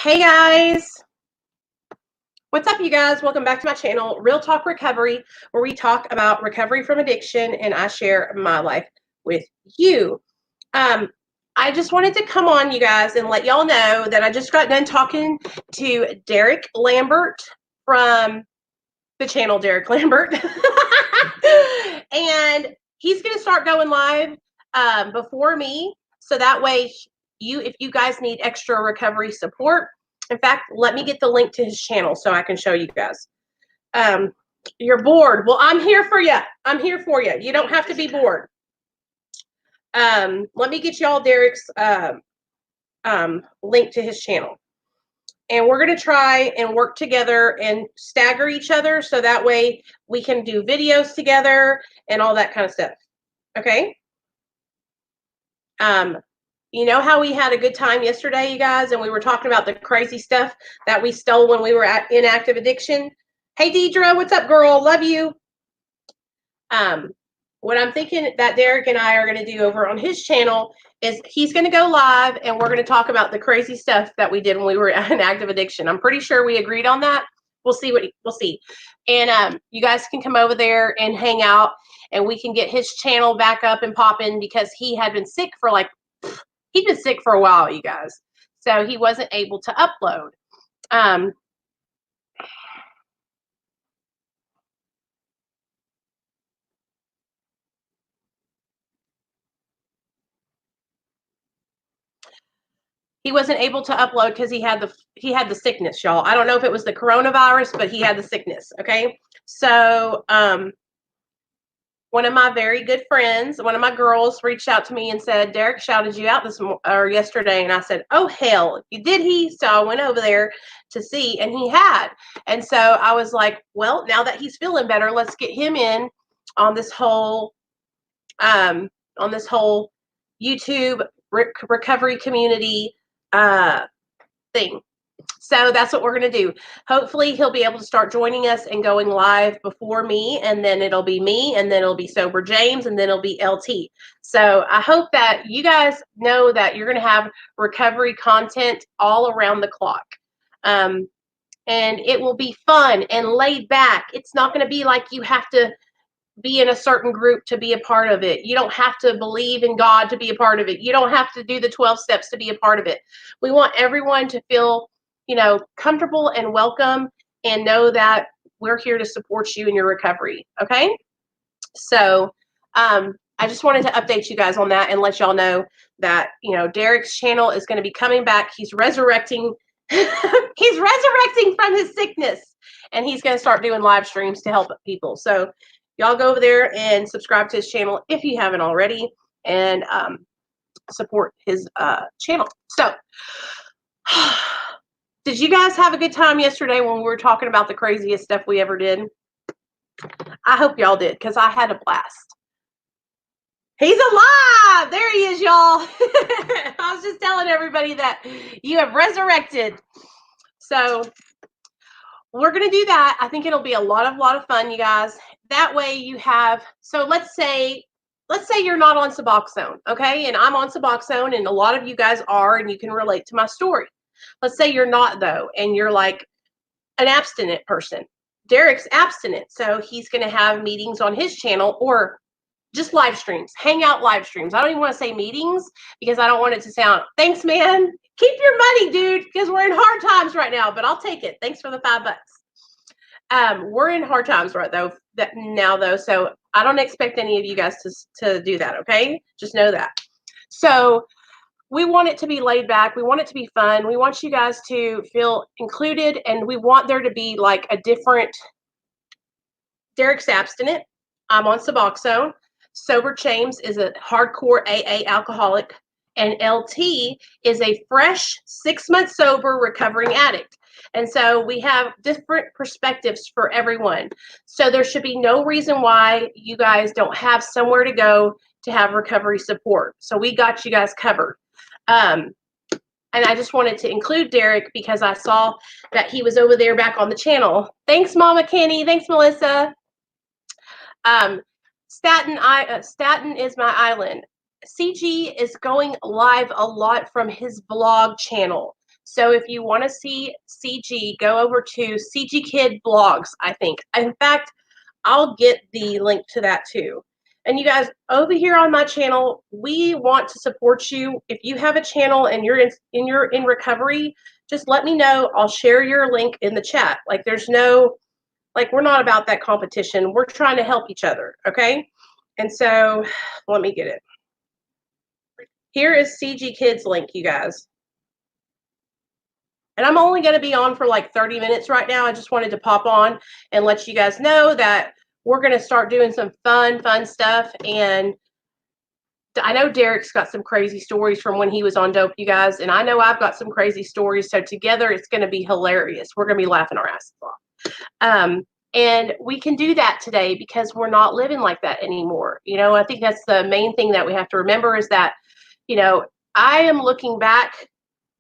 Hey guys, what's up you guys? Welcome back to my channel, Real Talk Recovery, where we talk about recovery from addiction and I share my life with you. I just wanted to come on you guys and let y'all know that I just got done talking to Derek Lambert from the channel Derek Lambert. And he's going to start going live before me. So that way if you guys need extra recovery support, in fact, let me get the link to his channel so I can show you guys. You're bored. Well, I'm here for you. I'm here for you. You don't have to be bored. Let me get y'all Derek's link to his channel. And we're going to try and work together and stagger each other so that way we can do videos together and all that kind of stuff. Okay? You know how we had a good time yesterday, you guys, and we were talking about the crazy stuff that we stole when we were in active addiction? Hey, Deidre, what's up, girl? Love you. What I'm thinking that Derek and I are going to do over on his channel is he's going to go live and we're going to talk about the crazy stuff that we did when we were in active addiction. I'm pretty sure we agreed on that. We'll see. And you guys can come over there and hang out and we can get his channel back up and popping because he had been sick for he'd been sick for a while, you guys. So he wasn't able to upload. He wasn't able to upload because he had the sickness, y'all. I don't know if it was the coronavirus, but he had the sickness. Okay. So one of my very good friends, one of my girls, reached out to me and said, Derek shouted you out yesterday. And I said, oh, hell, did he? So I went over there to see, and he had. And so I was like, well, now that he's feeling better, let's get him in on this whole YouTube recovery community thing. So that's what we're going to do. Hopefully he'll be able to start joining us and going live before me, and then it'll be me, and then it'll be Sober James, and then it'll be LT. So I hope that you guys know that you're going to have recovery content all around the clock. And it will be fun and laid back. It's not going to be like you have to be in a certain group to be a part of it. You don't have to believe in God to be a part of it. You don't have to do the 12 steps to be a part of it. We want everyone to feel, comfortable and welcome and know that we're here to support you in your recovery. Okay. So, I just wanted to update you guys on that and let y'all know that, Derek's channel is going to be coming back. He's resurrecting. He's resurrecting from his sickness, and he's going to start doing live streams to help people. So y'all go over there and subscribe to his channel if you haven't already, and support his channel. So, did you guys have a good time yesterday when we were talking about the craziest stuff we ever did? I hope y'all did, because I had a blast. He's alive! There he is, y'all. I was just telling everybody that you have resurrected. So we're going to do that. I think it'll be a lot of fun, you guys. That way you have, so let's say you're not on Suboxone, okay? And I'm on Suboxone, and a lot of you guys are, and you can relate to my story. Let's say you're not, though, and you're like an abstinent person. Derek's abstinent, so he's going to have meetings on his channel or just live streams, hangout live streams. I don't even want to say meetings because I don't want it to sound, thanks, man. Keep your money, dude, because we're in hard times right now, but I'll take it. Thanks for the $5. We're in hard times right now, though, so I don't expect any of you guys to do that, okay? Just know that. So we want it to be laid back. We want it to be fun. We want you guys to feel included, and we want there to be like a different, Derek's abstinent. I'm on Suboxone. Sober James is a hardcore AA alcoholic, and LT is a fresh 6-month sober recovering addict. And so we have different perspectives for everyone. So there should be no reason why you guys don't have somewhere to go to have recovery support. So we got you guys covered. And I just wanted to include Derek because I saw that he was over there back on the channel. Thanks, Mama Kenny. Thanks, Melissa. Staten is my island. CG is going live a lot from his blog channel. So if you want to see CG, go over to CG Kid Blogs, I think. In fact, I'll get the link to that too. And you guys, over here on my channel, we want to support you. If you have a channel and you're in recovery, just let me know. I'll share your link in the chat. Like there's no, like we're not about that competition. We're trying to help each other, okay? And so let me get it. Here is CG Kids link, you guys. And I'm only going to be on for like 30 minutes right now. I just wanted to pop on and let you guys know that we're going to start doing some fun stuff. And I know Derek's got some crazy stories from when he was on dope, you guys. And I know I've got some crazy stories. So together it's going to be hilarious. We're going to be laughing our asses off. And we can do that today because we're not living like that anymore. You know, I think that's the main thing that we have to remember is that, you know, I am looking back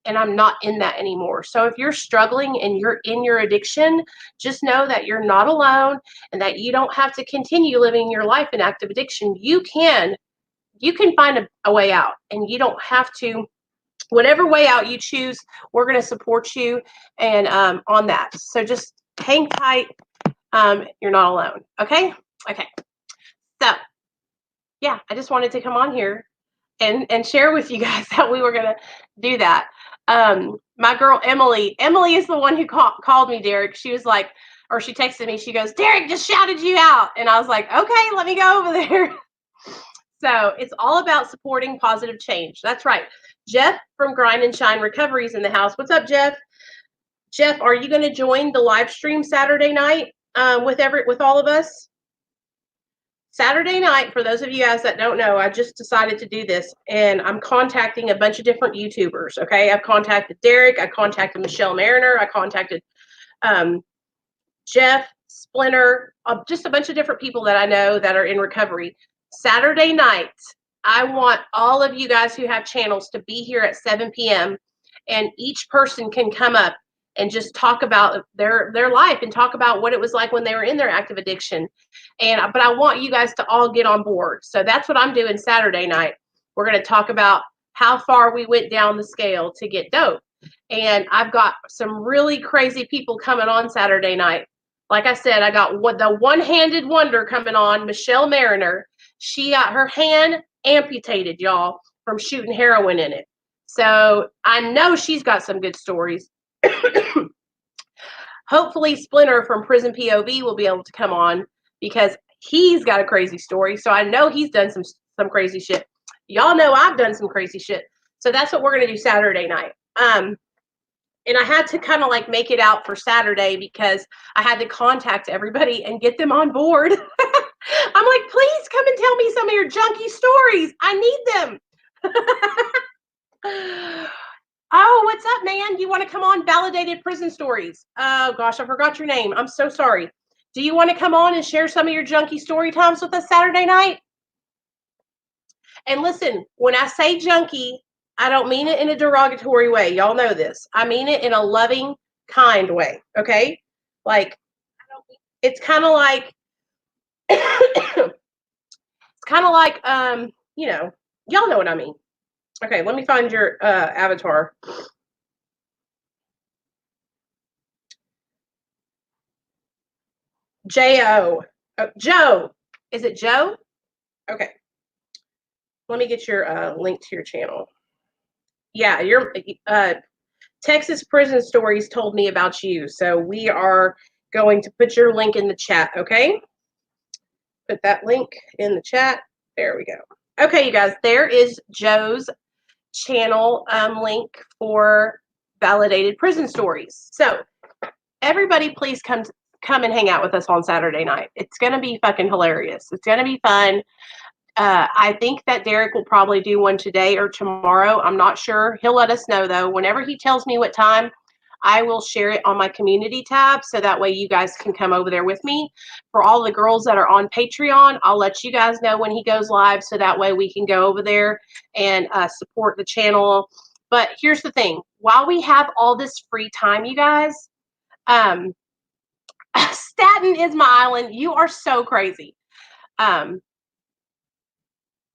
and I'm not in that anymore. So if you're struggling and you're in your addiction, just know that you're not alone and that you don't have to continue living your life in active addiction. You can find a way out, and you don't have to. Whatever way out you choose, we're going to support you and on that. So just hang tight. You're not alone. Okay. So yeah, I just wanted to come on here and share with you guys that we were going to do that. My girl, Emily is the one who called me, Derek. She was like, or she texted me, she goes, Derek just shouted you out. And I was like, okay, let me go over there. So it's all about supporting positive change. That's right. Jeff from Grind and Shine Recovery is in the house. What's up, Jeff? Jeff, are you going to join the live stream Saturday night with all of us? Saturday night, for those of you guys that don't know, I just decided to do this, and I'm contacting a bunch of different YouTubers, okay? I've contacted Derek. I contacted Michelle Mariner. I contacted Jeff, Splinter, just a bunch of different people that I know that are in recovery. Saturday night, I want all of you guys who have channels to be here at 7 p.m., and each person can come up and just talk about their life and talk about what it was like when they were in their active addiction. But I want you guys to all get on board. So that's what I'm doing Saturday night. We're going to talk about how far we went down the scale to get dope. And I've got some really crazy people coming on Saturday night. Like I said, I got the one-handed wonder coming on, Michelle Mariner. She got her hand amputated, y'all, from shooting heroin in it. So I know she's got some good stories. Hopefully Splinter from Prison POV will be able to come on because he's got a crazy story. So I know he's done some crazy shit. Y'all know I've done some crazy shit. So that's what we're going to do Saturday night. And I had to kind of like make it out for Saturday because I had to contact everybody and get them on board. I'm like, please come and tell me some of your junky stories. I need them. Oh, what's up, man? You want to come on Validated Prison Stories? Oh, gosh, I forgot your name. I'm so sorry. Do you want to come on and share some of your junky story times with us Saturday night? And listen, when I say junky, I don't mean it in a derogatory way. Y'all know this. I mean it in a loving, kind way, okay? Like, it's kind of like, you know, y'all know what I mean. Okay, let me find your avatar. J-O. Joe. Is it Joe? Okay. Let me get your link to your channel. Yeah, your Texas Prison Stories told me about you. So we are going to put your link in the chat, okay? Put that link in the chat. There we go. Okay, you guys, there is Joe's channel link for Validated Prison Stories. So everybody please come and hang out with us on Saturday night. It's going to be fucking hilarious. It's going to be fun. I think that Derek will probably do one today or tomorrow. I'm not sure. He'll let us know, though. Whenever he tells me what time, I will share it on my community tab so that way you guys can come over there with me. For all the girls that are on Patreon, I'll let you guys know when he goes live so that way we can go over there and support the channel. But here's the thing. While we have all this free time, you guys, Staten is my island. You are so crazy.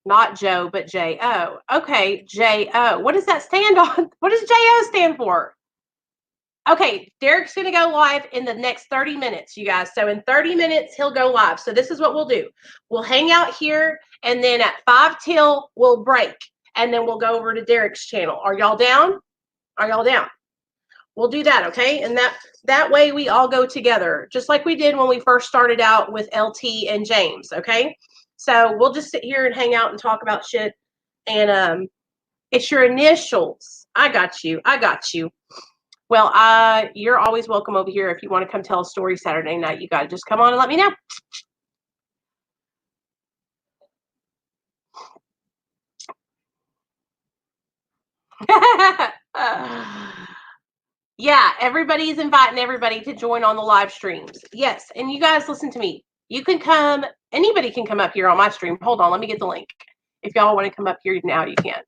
Not Joe, but J-O. Okay, J-O. What does that stand on? What does J-O stand for? Okay, Derek's going to go live in the next 30 minutes, you guys. So in 30 minutes, he'll go live. So this is what we'll do. We'll hang out here, and then at 5 till, we'll break, and then we'll go over to Derek's channel. Are y'all down? Are y'all down? We'll do that, okay? And that way we all go together, just like we did when we first started out with LT and James, okay? So we'll just sit here and hang out and talk about shit. And it's your initials. I got you. I got you. Well, you're always welcome over here if you want to come tell a story Saturday night. You got to just come on and let me know. Yeah, everybody's inviting everybody to join on the live streams. Yes, and you guys listen to me. You can come. Anybody can come up here on my stream. Hold on, let me get the link. If y'all want to come up here now, you can.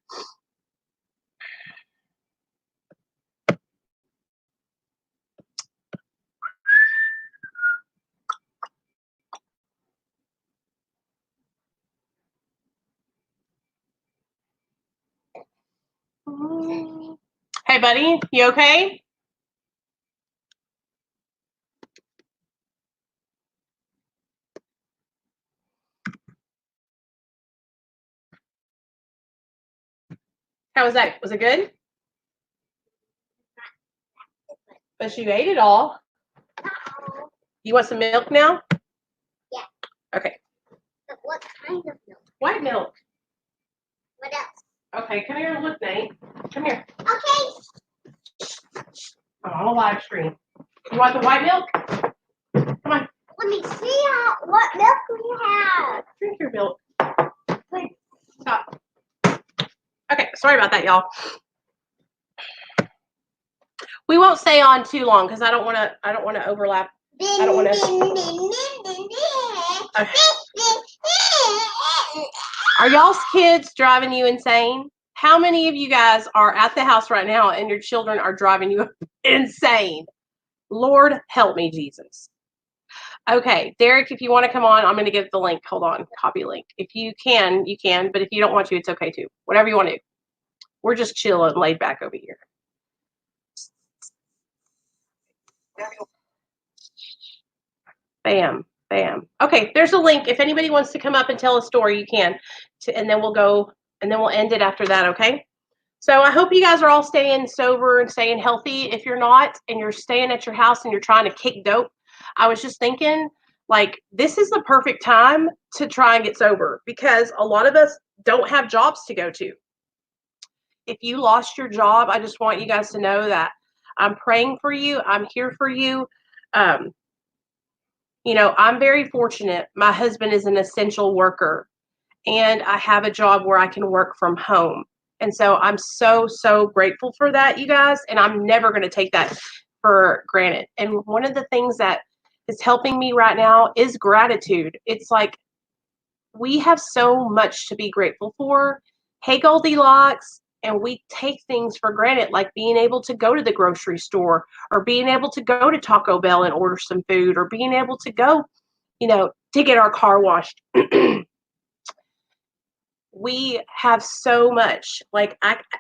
Hey, buddy, you okay? How was that? Was it good? But you ate it all. You want some milk now? Yeah. Okay. But what kind of milk? White milk. What else? Okay, come here and look, Nate. Come here. Okay. I'm on a live stream. You want the white milk? Come on. Let me see what milk we have. Drink your milk. Please. Stop. Okay, sorry about that, y'all. We won't stay on too long because I don't want to overlap. I don't want to. Okay. Are y'all's kids driving you insane? How many of you guys are at the house right now and your children are driving you insane? Lord help me, Jesus. Okay, Derek, if you want to come on, I'm going to give the link. Hold on, copy link. If you can, you can. But if you don't want to, it's okay too. Whatever you want to do. We're just chilling, laid back over here. Bam, bam. Okay, there's a link. If anybody wants to come up and tell a story, you can. And then we'll go, and then we'll end it after that, okay? So I hope you guys are all staying sober and staying healthy. If you're not, and you're staying at your house and you're trying to kick dope, I was just thinking, like, this is the perfect time to try and get sober because a lot of us don't have jobs to go to. If you lost your job, I just want you guys to know that I'm praying for you. I'm here for you. You know, I'm very fortunate. My husband is an essential worker, and I have a job where I can work from home. And so I'm so, so grateful for that, you guys. And I'm never going to take that for granted. And one of the things that is helping me right now is gratitude. It's like we have so much to be grateful for. Hey, Goldilocks. And we take things for granted, like being able to go to the grocery store or being able to go to Taco Bell and order some food or being able to go, you know, to get our car washed. We have so much, like,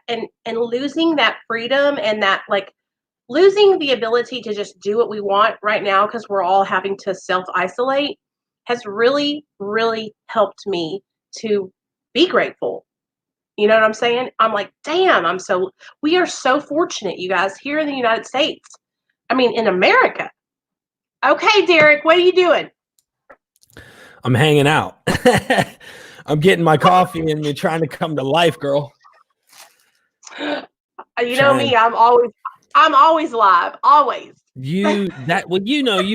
and losing that freedom and that, like, losing the ability to just do what we want right now because we're all having to self-isolate has really, really helped me to be grateful. You know what I'm saying? I'm like, damn, we are so fortunate, you guys, here in the United States. I mean, in America. Okay, Derek, what are you doing? I'm hanging out. I'm getting my coffee and you're trying to come to life, girl. You know me, I'm always live, always. You've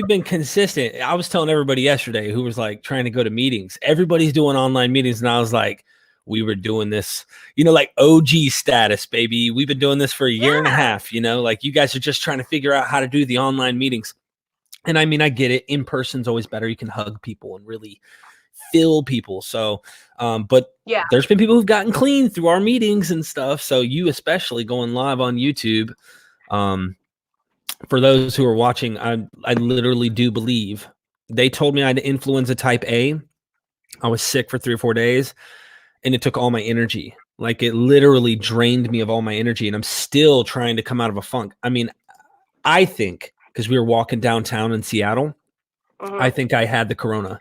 been consistent. I was telling everybody yesterday who was like trying to go to meetings. Everybody's doing online meetings, and I was like, we were doing this, you know, like OG status, baby. We've been doing this for a year and a half, you know, like you guys are just trying to figure out how to do the online meetings. And I mean, I get it. In person's always better. You can hug people and really feel people. So, but yeah, there's been people who've gotten clean through our meetings and stuff. So you, especially going live on YouTube, for those who are watching, I literally do believe they told me I had influenza type A. I was sick for 3 or 4 days. And it took all my energy. Like it literally drained me of all my energy. And I'm still trying to come out of a funk. I mean, I think because we were walking downtown in Seattle, I think I had the corona.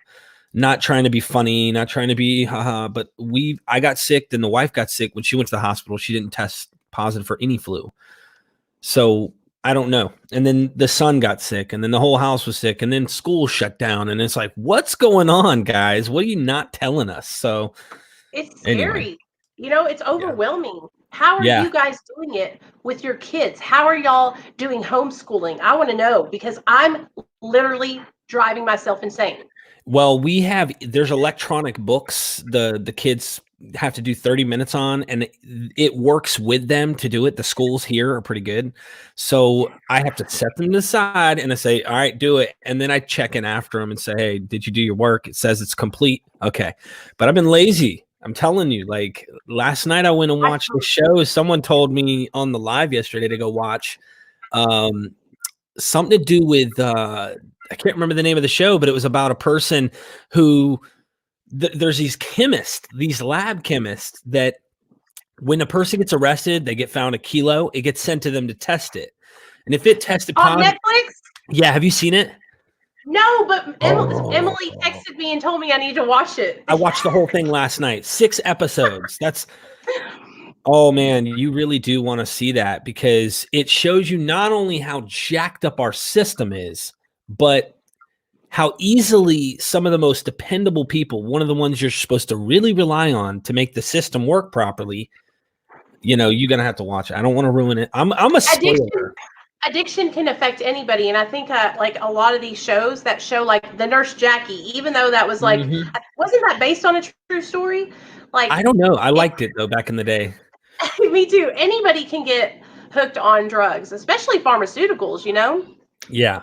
Not trying to be funny, not trying to be haha, but I got sick, then the wife got sick when she went to the hospital. She didn't test positive for any flu. So I don't know. And then the son got sick, and then the whole house was sick, and then school shut down. And it's like, what's going on, guys? What are you not telling us? So It's anyway, scary. You know, it's overwhelming. How are Yeah. you guys doing it with your kids? How are y'all doing homeschooling? I want to know because I'm literally driving myself insane. Well, there's electronic books the kids have to do 30 minutes on, and it works with them to do it. The schools here are pretty good. So I have to set them aside and I say, all right, do it. And then I check in after them and say, hey, did you do your work? It says it's complete. Okay. But I've been lazy. I'm telling you, like last night I went and watched the show. Someone told me on the live yesterday to go watch something to do with I can't remember the name of the show, but it was about a person who there's these chemists, these lab chemists that when a person gets arrested, they get found a kilo, it gets sent to them to test it. And if it tested On positive, Netflix? yeah, have you seen it? No, but Emily texted me and told me I need to watch it. I watched the whole thing last night, 6 episodes. Oh man, you really do want to see that because it shows you not only how jacked up our system is, but how easily some of the most dependable people, one of the ones you're supposed to really rely on to make the system work properly, you're going to have to watch it. I don't want to ruin it. I'm a spoiler. Addiction can affect anybody, and I think like a lot of these shows that show like the Nurse Jackie, even though that was like wasn't that based on a true story? Like I don't know. I liked it though back in the day. Me too. Anybody can get hooked on drugs, especially pharmaceuticals, you know? Yeah.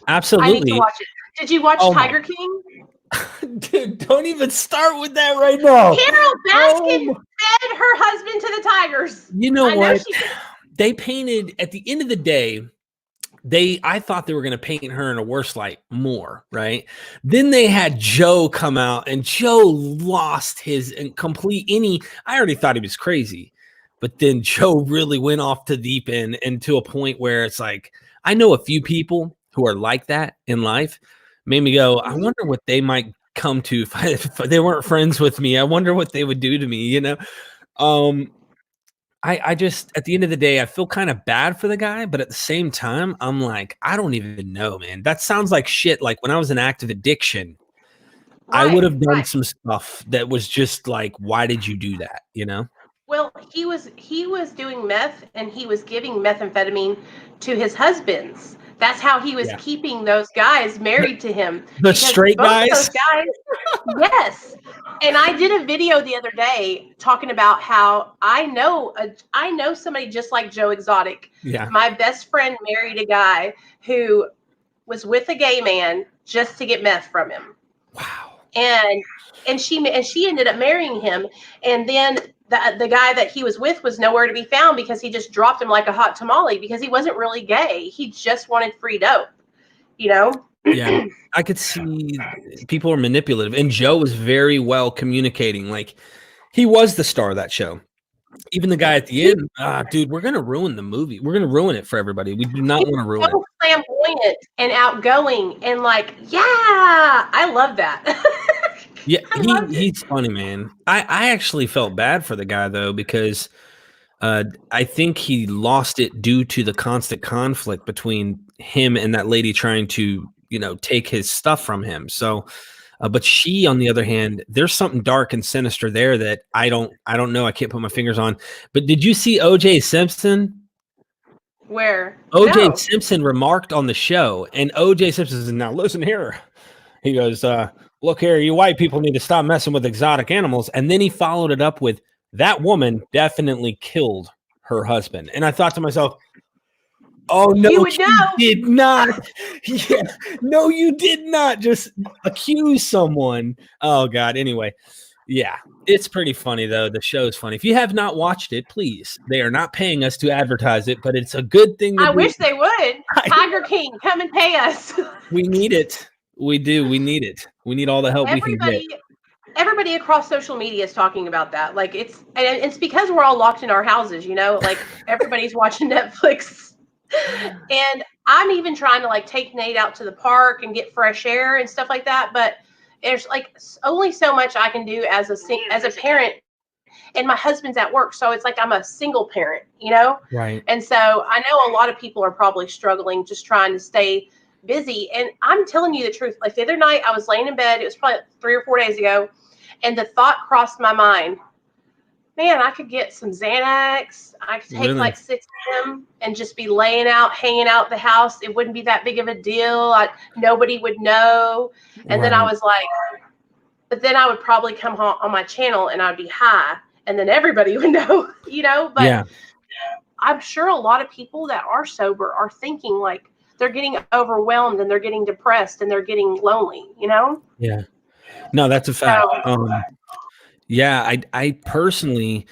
Absolutely. I need to watch it. Did you watch Tiger King? Dude, don't even start with that right now. Carol Baskin fed her husband to the tigers. You know what? They painted, at the end of the day, I thought they were going to paint her in a worse light more, right? Then they had Joe come out, and Joe lost his I already thought he was crazy, but then Joe really went off the deep end and to a point where it's like, I know a few people who are like that in life. Made me go, I wonder what they might come to if they weren't friends with me. I wonder what they would do to me, you know? I just, at the end of the day, I feel kind of bad for the guy, but at the same time, I'm like, I don't even know, man. That sounds like shit. Like when I was in active addiction, I would have done some stuff that was just like, why did you do that? You know? Well, he was doing meth, and he was giving methamphetamine to his husbands. That's how he was keeping those guys married to him. The straight guys? Those guys, yes. And I did a video the other day talking about how I know somebody just like Joe Exotic. Yeah. My best friend married a guy who was with a gay man just to get meth from him. Wow. And she ended up marrying him, and then the guy that he was with was nowhere to be found because he just dropped him like a hot tamale because he wasn't really gay. He just wanted free dope, you know? Yeah, I could see people are manipulative, and Joe was very well communicating. Like he was the star of that show. Even the guy at the end, dude, we're gonna ruin the movie. We're gonna ruin it for everybody. We do not want to ruin it. Flamboyant and outgoing, and like, yeah, I love that. Yeah, he's funny, man. I actually felt bad for the guy though because I think he lost it due to the constant conflict between him and that lady trying to, take his stuff from him. So, but she, on the other hand, there's something dark and sinister there that I don't know. I can't put my fingers on. But did you see O.J. Simpson? Where? O.J. Simpson remarked on the show, and O.J. Simpson says, "Now listen here." He goes, "Look here, you white people need to stop messing with exotic animals." And then he followed it up with, "That woman definitely killed her husband." And I thought to myself, oh, no, you did not. Yeah. No, you did not just accuse someone. Oh, God. Anyway, yeah, it's pretty funny, though. The show is funny. If you have not watched it, please. They are not paying us to advertise it, but it's a good thing. I wish they would. Tiger King, come and pay us. We need it. We do. We need it. We need all the help we can get. Everybody across social media is talking about that. Like it's because we're all locked in our houses, like everybody's watching Netflix. And I'm even trying to like take Nate out to the park and get fresh air and stuff like that. But there's like only so much I can do as a parent, and my husband's at work, so it's like I'm a single parent, you know. Right. And so I know a lot of people are probably struggling just trying to stay busy. And I'm telling you the truth. Like the other night, I was laying in bed. It was probably 3 or 4 days ago, and the thought crossed my mind, man, I could get some Xanax. I could take Really? like 6 of them and just be laying out, hanging out the house. It wouldn't be that big of a deal. Nobody would know. And then I Right. was like, but then I would probably come home on my channel and I'd be high, and then everybody would know, you know. But Yeah. I'm sure a lot of people that are sober are thinking like they're getting overwhelmed and they're getting depressed and they're getting lonely, you know? Yeah. No, that's a fact. So, Yeah, I personally,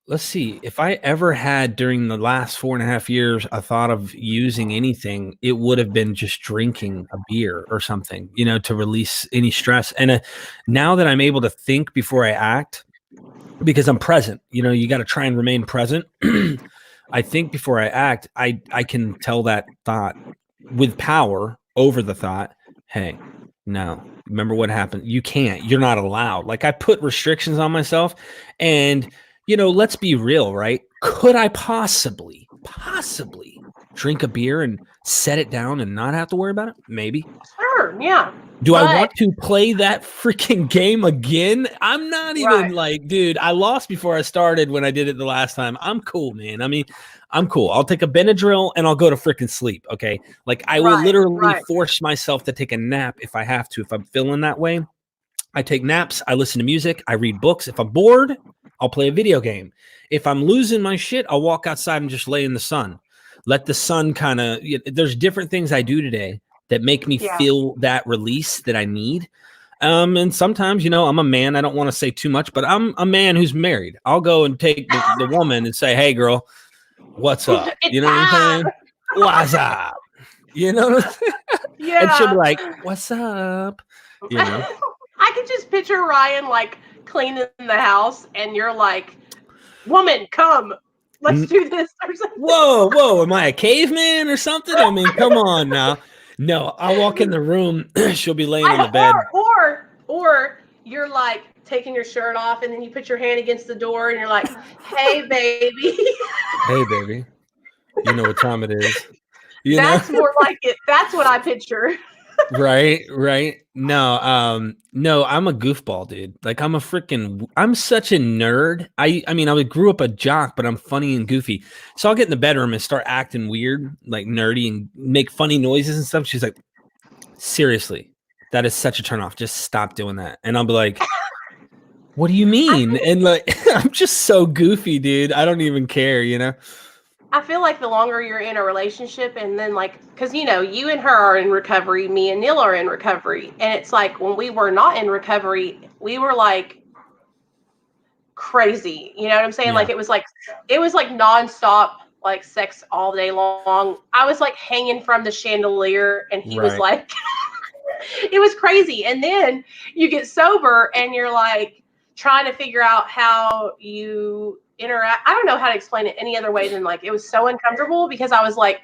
let's see, if I ever had during the last 4.5 years a thought of using anything, it would have been just drinking a beer or something, you know, to release any stress. And now that I'm able to think before I act, because I'm present, you know, you got to try and remain present. I think before I act, I can tell that thought with power over the thought, hey, no, remember what happened? You can't, you're not allowed. Like I put restrictions on myself, and you know, let's be real, right? Could I possibly drink a beer and set it down and not have to worry about it? Maybe. sure, yeah. Do I But want to play that freaking game again? I'm not even right. like, dude, I lost before I started when I did it the last time. I'm cool, man. I mean, I'm cool. I'll take a Benadryl and I'll go to freaking sleep. Okay. Like I will literally force myself to take a nap if I have to, if I'm feeling that way. I take naps. I listen to music. I read books. If I'm bored, I'll play a video game. If I'm losing my shit, I'll walk outside and just lay in the sun. Let the sun kind of, there's different things I do today that make me Yeah. feel that release that I need. And sometimes, you know, I'm a man. I don't want to say too much, but I'm a man who's married. I'll go and take the woman and say, hey, girl, what's up? You know what I'm saying? What's up? You know what I'm saying? Yeah. And she'll be like, what's up? You know? I could just picture Ryan like cleaning the house, and you're like, woman, come. Let's do this or something. Whoa. Am I a caveman or something? I mean, come on now. No, I'll walk in the room. She'll be laying on the bed. Or you're like taking your shirt off, and then you put your hand against the door and you're like, hey, baby. Hey, baby. You know what time it is. You That's know? more like it. That's what I picture. Right. No, no, I'm a goofball, dude. Like I'm such a nerd. I mean, I grew up a jock, but I'm funny and goofy. So I'll get in the bedroom and start acting weird, like nerdy, and make funny noises and stuff. She's like, seriously, that is such a turnoff. Just stop doing that. And I'll be like, what do you mean? And like, I'm just so goofy, dude. I don't even care, you know? I feel like the longer you're in a relationship, and then like, because you know, you and her are in recovery, me and Neil are in recovery, and it's like when we were not in recovery, we were like crazy. You know what I'm saying? Yeah. Like it was like nonstop like sex all day long. I was like hanging from the chandelier, and he was like, it was crazy. And then you get sober, and you're like trying to figure out how you interact. I don't know how to explain it any other way than like it was so uncomfortable, because I was like,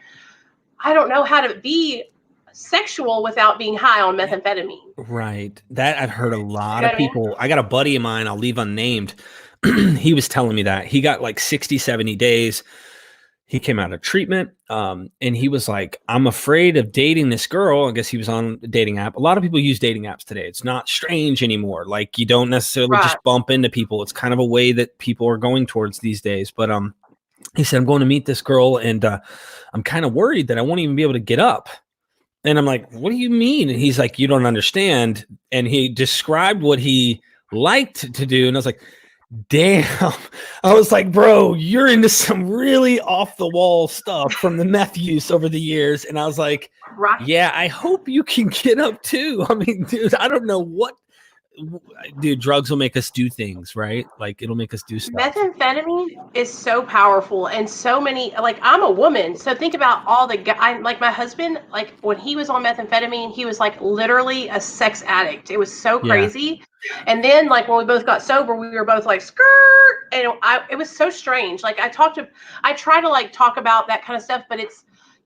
I don't know how to be sexual without being high on methamphetamine. Right. That I've heard a lot of people. I got a buddy of mine, I'll leave unnamed. He was telling me that he got like 60, 70 days. He came out of treatment. And he was like, I'm afraid of dating this girl. I guess he was on a dating app. A lot of people use dating apps today. It's not strange anymore. Like you don't necessarily just bump into people. It's kind of a way that people are going towards these days. But he said, I'm going to meet this girl, and I'm kind of worried that I won't even be able to get up. And I'm like, what do you mean? And he's like, you don't understand. And he described what he liked to do. And I was like, damn. I was like, bro, you're into some really off the wall stuff from the meth use over the years. And I was like, yeah, I hope you can get up too. I mean, dude, I don't know what. Dude, drugs will make us do things, right? Like it'll make us do stuff. Methamphetamine is so powerful, and so many, like I'm a woman, so think about all the guys, like my husband, like when he was on methamphetamine, he was like literally a sex addict. It was so crazy. And then, like, when we both got sober, we were both like, skirt. And it was so strange. Like, I try to like talk about that kind of stuff, but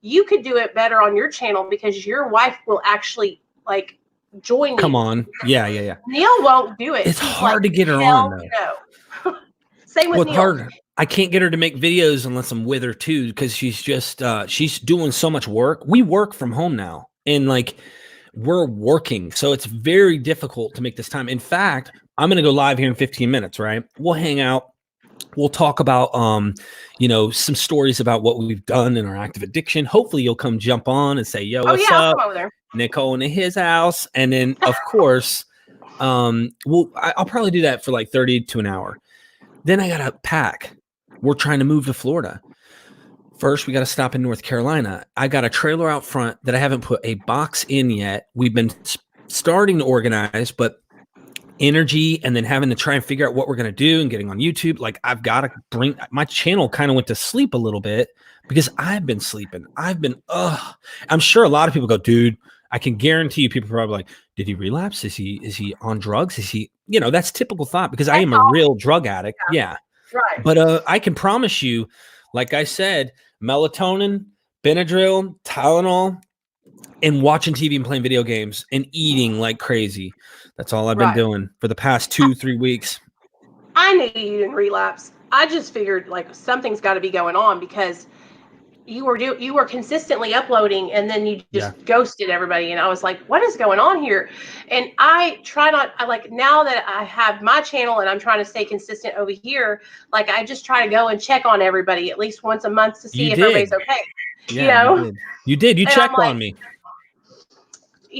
you could do it better on your channel because your wife will actually like join you. Come on. Yeah. Neil won't do it. It's He's hard like, to get her hell on, though. No. Same with Well, it's Neil. hard. I can't get her to make videos unless I'm with her too, because she's just she's doing so much work. We work from home now, and like we're working, so it's very difficult to make this time. In fact, I'm gonna go live here in 15 minutes. Right? We'll hang out. We'll talk about some stories about what we've done in our active addiction. Hopefully, you'll come jump on and say, "Yo, what's up?" I'll come over there. Nicole into his house, and then of course, I'll probably do that for like 30 to an hour. Then I gotta pack. We're trying to move to Florida. First, we got to stop in North Carolina. I got a trailer out front that I haven't put a box in yet. We've been starting to organize, but energy and then having to try and figure out what we're going to do and getting on YouTube. Like, I've got to bring my channel kind of went to sleep a little bit because I've been sleeping. I'm sure a lot of people go, dude, I can guarantee you people are probably like, did he relapse? Is he on drugs? Is he, that's typical thought because I am a real drug addict. Yeah. Right. But I can promise you, like I said, melatonin, Benadryl, Tylenol, and watching TV and playing video games and eating like crazy. That's all I've been doing for the past 2-3 weeks. I knew you didn't relapse. I just figured like something's got to be going on because you were consistently uploading and then you just ghosted everybody. And I was like, what is going on here? And I now that I have my channel and I'm trying to stay consistent over here, like I just try to go and check on everybody at least once a month to see if everybody's okay. Yeah, you did. You checked on me.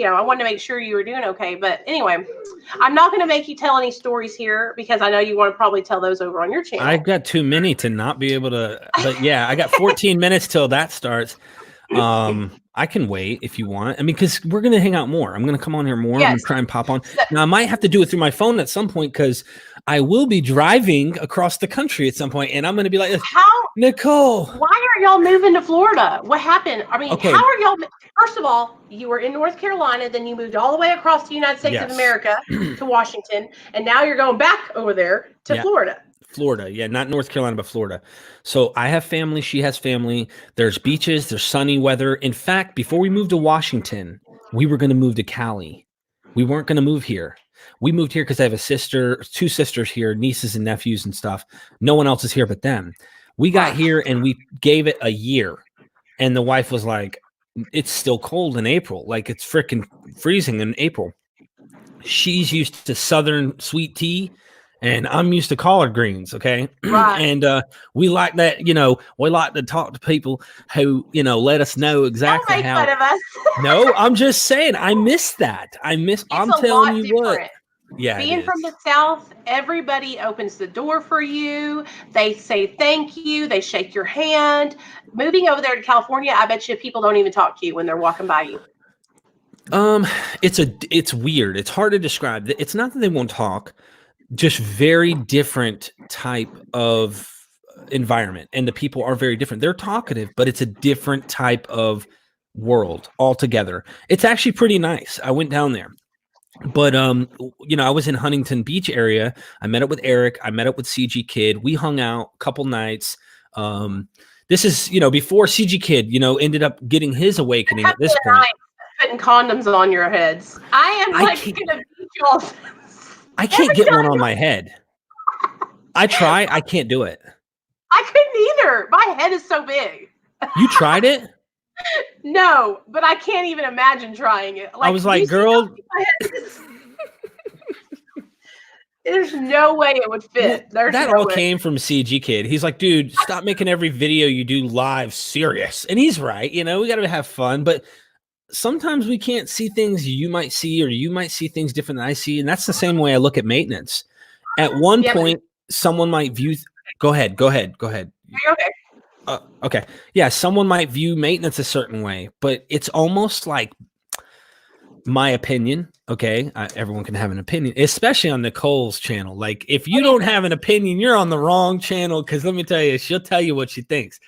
I wanted to make sure you were doing okay. But anyway, I'm not going to make you tell any stories here because I know you want to probably tell those over on your channel. I've got too many to not be able to. But yeah, I got 14 minutes till that starts. I can wait if you want. I mean, because we're going to hang out more. I'm going to come on here more. I'm going to try and pop on. Now, I might have to do it through my phone at some point because I will be driving across the country at some point, and I'm going to be like, Nicole, why are y'all moving to Florida? What happened? I mean, how are y'all? First of all, you were in North Carolina, then you moved all the way across the United States of America to Washington, and now you're going back over there to Florida. Florida. Yeah, not North Carolina, but Florida. So I have family. She has family. There's beaches. There's sunny weather. In fact, before we moved to Washington, we were going to move to Cali. We weren't going to move here. We moved here because I have two sisters here, nieces and nephews and stuff. No one else is here but them. We got here and we gave it a year. And the wife was like, it's still cold in April. Like it's freaking freezing in April. She's used to Southern sweet tea. And I'm used to collard greens, okay? Right. And we like that, we like to talk to people who, let us know exactly Don't make fun of us. No, I'm just saying, I miss that. I'm telling you what. Yeah. Being from the South, everybody opens the door for you. They say thank you. They shake your hand. Moving over there to California, I bet you people don't even talk to you when they're walking by you. It's weird. It's hard to describe. It's not that they won't talk. Just very different type of environment. And the people are very different. They're talkative, but it's a different type of world altogether. It's actually pretty nice. I went down there. But, I was in Huntington Beach area. I met up with Eric. I met up with CG Kid. We hung out a couple nights. This is, before CG Kid, ended up getting his awakening at this point. Putting condoms on your heads. I am going to beat you all. I can't get one on my head. I try. I can't do it. I couldn't either. My head is so big. You tried it? No, but I can't even imagine trying it. I was like, girl. There's no way it would fit. That all came from CG Kid. He's like, dude, stop making every video you do live serious. And he's right. We got to have fun. But sometimes we can't see things you might see, or you might see things different than I see. And that's the same way I look at maintenance. At one point, someone might view, go ahead. Okay. Okay. Yeah. Someone might view maintenance a certain way, but it's almost like my opinion. Okay. Everyone can have an opinion, especially on Nicole's channel. Like if you don't have an opinion, you're on the wrong channel. Cause let me tell you, she'll tell you what she thinks.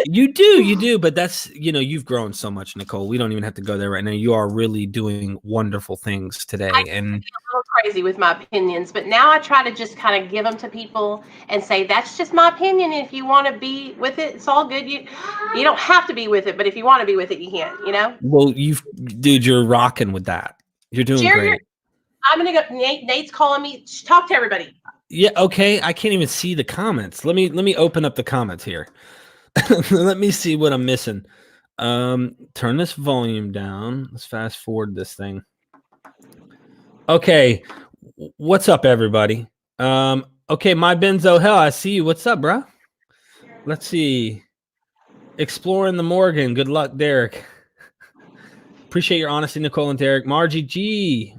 You do, but that's, you've grown so much, Nicole. We don't even have to go there right now. You are really doing wonderful things today. I used to be a little crazy with my opinions, but now I try to just kind of give them to people and say, that's just my opinion. If you want to be with it, it's all good. You don't have to be with it, but if you want to be with it, you can, Well, dude, you're rocking with that. You're doing Share great. I'm going to go. Nate's calling me. Talk to everybody. Yeah. Okay. I can't even see the comments. Let me open up the comments here. Let me see what I'm missing. Turn this volume down. Let's fast forward this thing. Okay. What's up, everybody? Okay, my Benzo Hell, I see you. What's up, bro? Let's see. Exploring the Morgan. Good luck, Derek. Appreciate your honesty, Nicole and Derek. Margie G.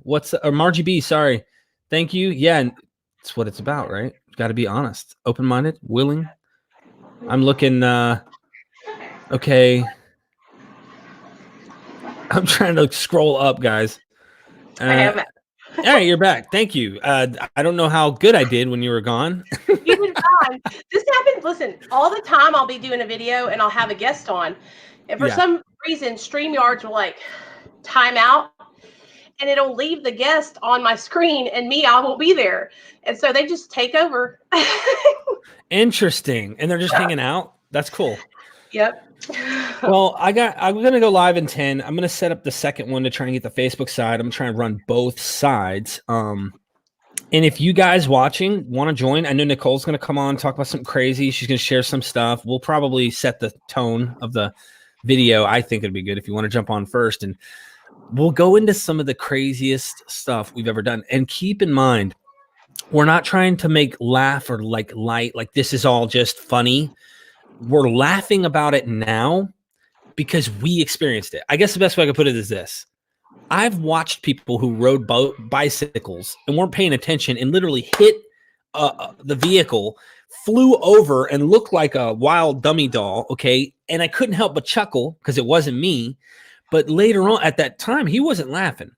Margie B, sorry. Thank you. Yeah, that's what it's about, right? Got to be honest, open-minded, willing. I'm looking. Okay. I'm trying to scroll up, guys. I have it. All right, you're back. Thank you. I don't know how good I did when you were gone. You did fine. This happens. Listen, all the time I'll be doing a video and I'll have a guest on. And for some reason, StreamYards will time out and it'll leave the guest on my screen and I won't be there. And so they just take over. Interesting. And they're just hanging out. That's cool. Yep. Well, I'm going to go live in 10. I'm going to set up the second one to try and get the Facebook side. I'm trying to run both sides. And if you guys watching want to join, I know Nicole's going to come on, talk about something crazy. She's going to share some stuff. We'll probably set the tone of the video. I think it'd be good if you want to jump on first, and we'll go into some of the craziest stuff we've ever done. And keep in mind, we're not trying to make laugh or light, like this is all just funny. We're laughing about it now because we experienced it. I guess the best way I could put it is this. I've watched people who rode bicycles and weren't paying attention and literally hit the vehicle, flew over and looked like a wild dummy doll, okay? And I couldn't help but chuckle because it wasn't me. But later on, at that time, he wasn't laughing.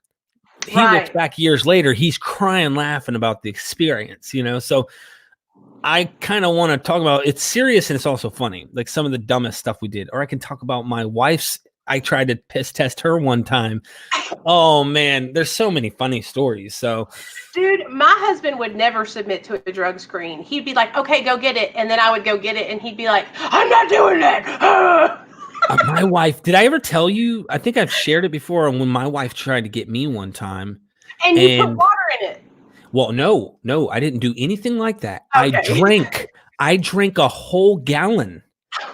He looks back years later, he's crying, laughing about the experience, So I kind of want to talk about, it's serious and it's also funny, like some of the dumbest stuff we did. Or I can talk about my wife's, I tried to piss test her one time. Oh man, there's so many funny stories. So, dude, my husband would never submit to a drug screen. He'd be like, okay, go get it. And then I would go get it. And he'd be like, I'm not doing that. My wife, did I ever tell you? I think I've shared it before when my wife tried to get me one time. And you put water in it. Well, no, I didn't do anything like that. Okay. I drank a whole gallon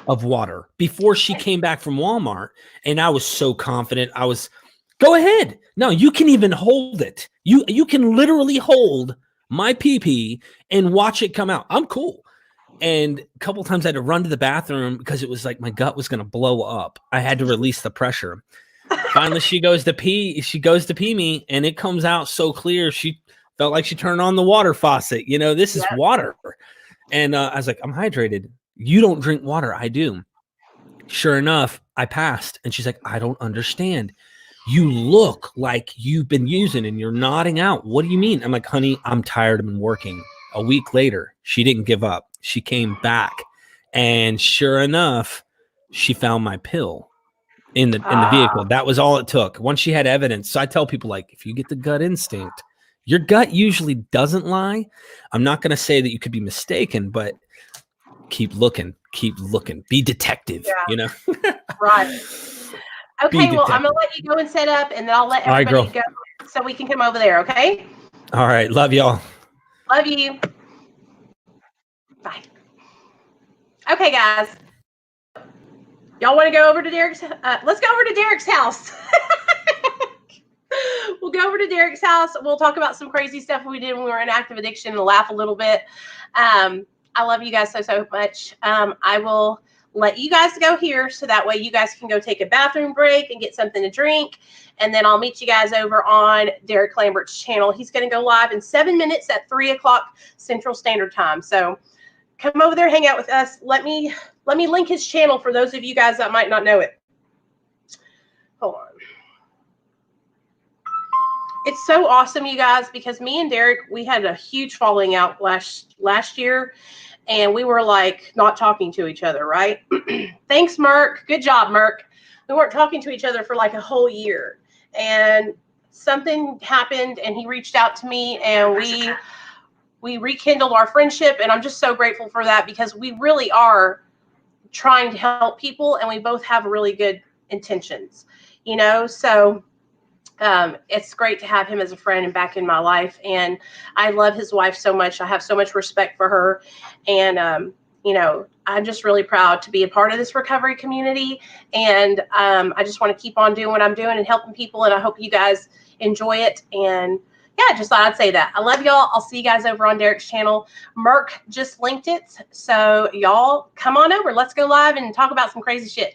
of water before she came back from Walmart. And I was so confident. Go ahead. No, you can even hold it. You can literally hold my pee-pee and watch it come out. I'm cool. And a couple of times I had to run to the bathroom because it was like my gut was going to blow up. I had to release the pressure. Finally, she goes to pee me and it comes out so clear. She felt like she turned on the water faucet. This is water. And I was like, I'm hydrated. You don't drink water. I do. Sure enough, I passed. And she's like, I don't understand. You look like you've been using and you're nodding out. What do you mean? I'm like, honey, I'm tired. I've been working. A week later, she didn't give up. She came back. And sure enough, she found my pill in the vehicle. That was all it took. Once she had evidence. So I tell people, if you get the gut instinct, your gut usually doesn't lie. I'm not going to say that you could be mistaken, but keep looking. Be detective, Right. Okay, well, I'm going to let you go and set up, and then I'll let everybody go so we can come over there, okay? All right. Love y'all. Love you. Bye. Okay, guys. Y'all want to go over to Derek's? Let's go over to Derek's house. We'll go over to Derek's house. We'll talk about some crazy stuff we did when we were in active addiction and laugh a little bit. I love you guys so much. I will let you guys go here so that way you guys can go take a bathroom break and get something to drink. And then I'll meet you guys over on Derek Lambert's channel. He's going to go live in 7 minutes at 3:00 Central Standard Time. So come over there, hang out with us. Let me link his channel for those of you guys that might not know it. Hold on. It's so awesome, you guys, because me and Derek, we had a huge falling out last year. and we were like not talking to each other, right? Thanks, Merk. Good job, Merk. We weren't talking to each other for like a whole year, and something happened, and he reached out to me, and we rekindled our friendship, and I'm just so grateful for that, because we really are trying to help people, and we both have really good intentions, you know. So it's great to have him as a friend and back in my life. And I love his wife so much. I have so much respect for her. And, you know, I'm just really proud to be a part of this recovery community. And I just want to keep on doing what I'm doing and helping people. And I hope you guys enjoy it. And yeah, just thought I'd say that. I love y'all. I'll see you guys over on Derek's channel. Merk just linked it. So y'all come on over. Let's go live and talk about some crazy shit.